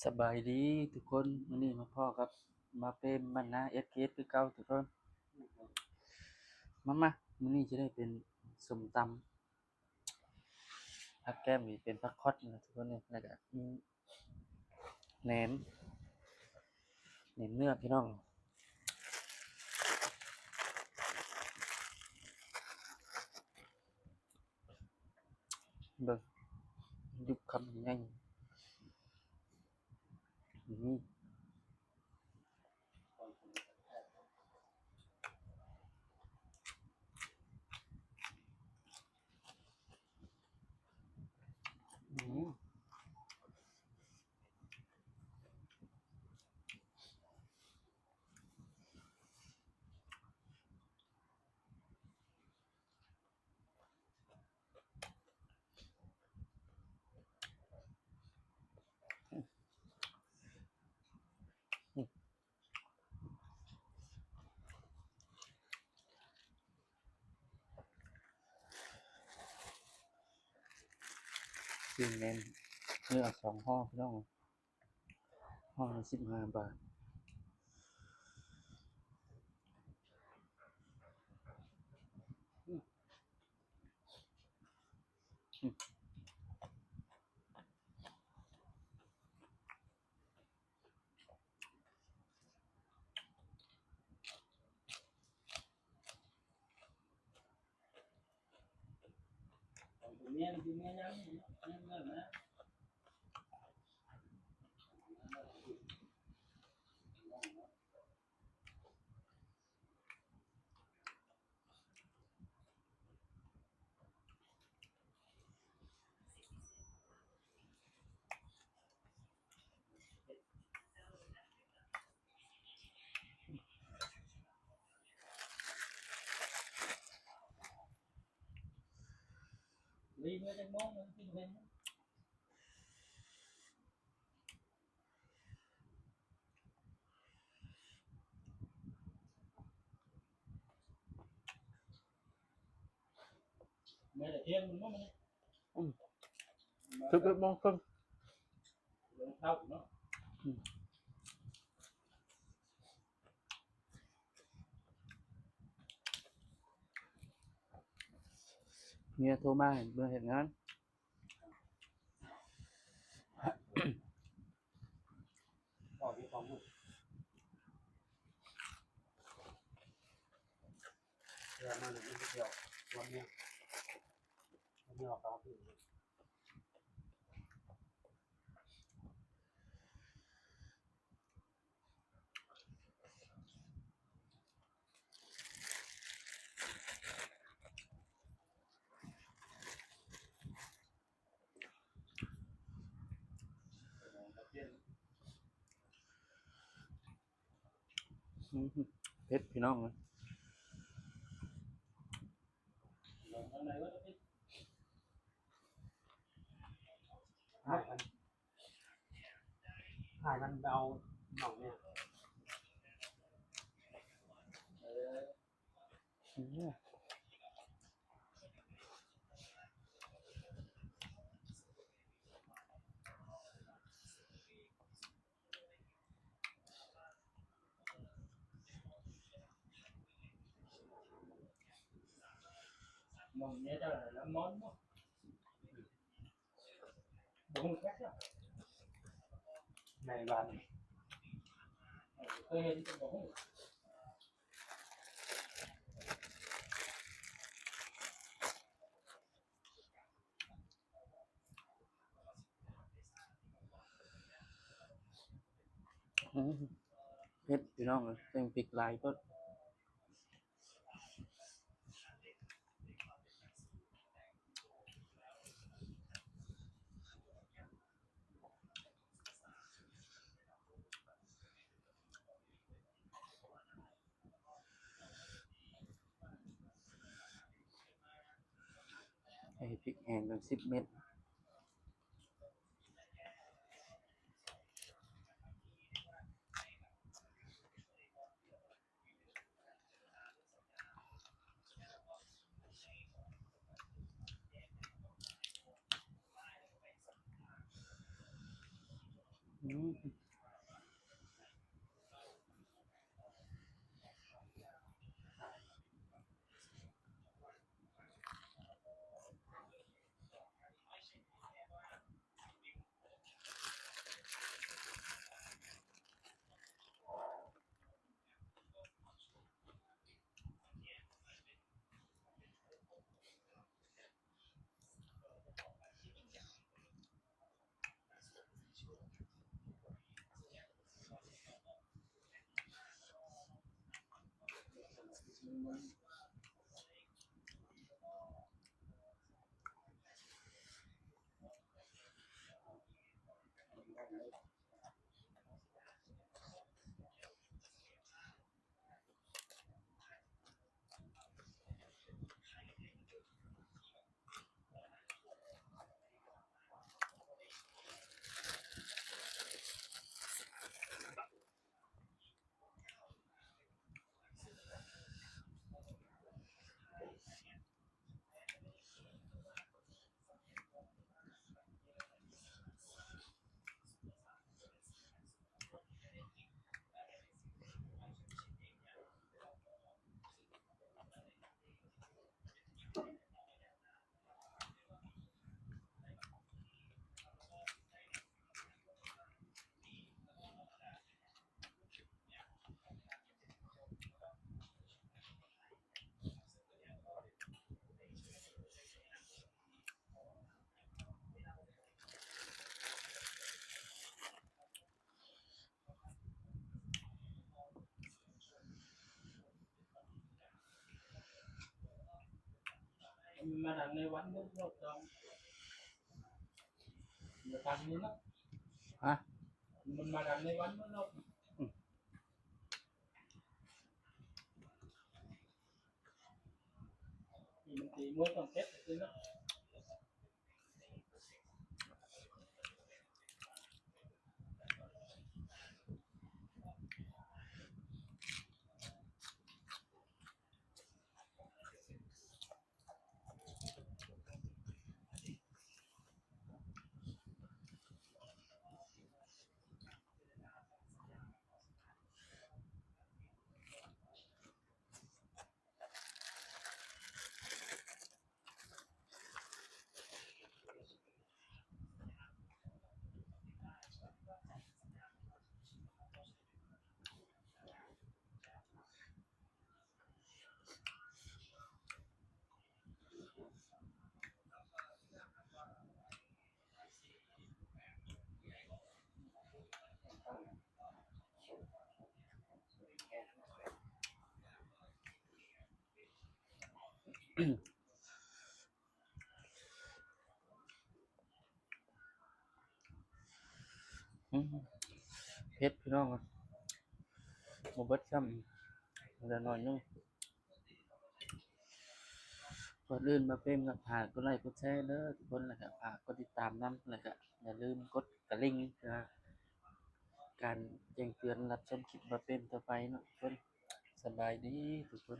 สบายดีทุกคนมื้อนี้มาพ้อกับมาเปมบ้านนา SKS คือเก่าทุกคนมามื้อนี้จะได้เป็นส้มตำผักแก้มนี่เป็นผักคอดนะทุกคนนี่แล้วก็มีแหนมเนื้อพี่น้องเบิ่งยุบคำใหญ่นี่อือซื้อแหนมเนื้อ2ห่อพี่น้องห่อละ15 บาทอืออือ11 โมงครึ่งอือเมียโทรมาให้เบิ่งเฮ็ดงานอือเผ็ดพี่น้องเอ้ยถ่ายมันถ่ายมันไปเอาหน่องเนี่ยอือหน่องเนี่ยจะlà món đó đúng cách đó này bạn tôi hiện trong đúng อือเผ็ดพี่น้องเอ้ยแป้งพริกหลายโพดใส่พริกแห้งตั้ง10 เม็ด อืมมาดังในวันนี้รอบจองมาดังนี้นะ ฮะ มันมาดังในวันนี้รอบมันตีมวยต้องเก็บจริงนะอืมเผ็ดพี่น้องครับบ่เบิดซ้ำเหลือน้อยนึงก่อนอื่นมาเฟรมก็ฝากกดไลค์กดแชร์เด้อทุกคนแล้วก็ฝากกดติดตามนำแล้วก็อย่าลืมกดกระลิ่งเพื่อการแจ้งเตือนรับชมคลิปมาเฟรมต่อไปเนาะทุกคนสบายดีทุกคน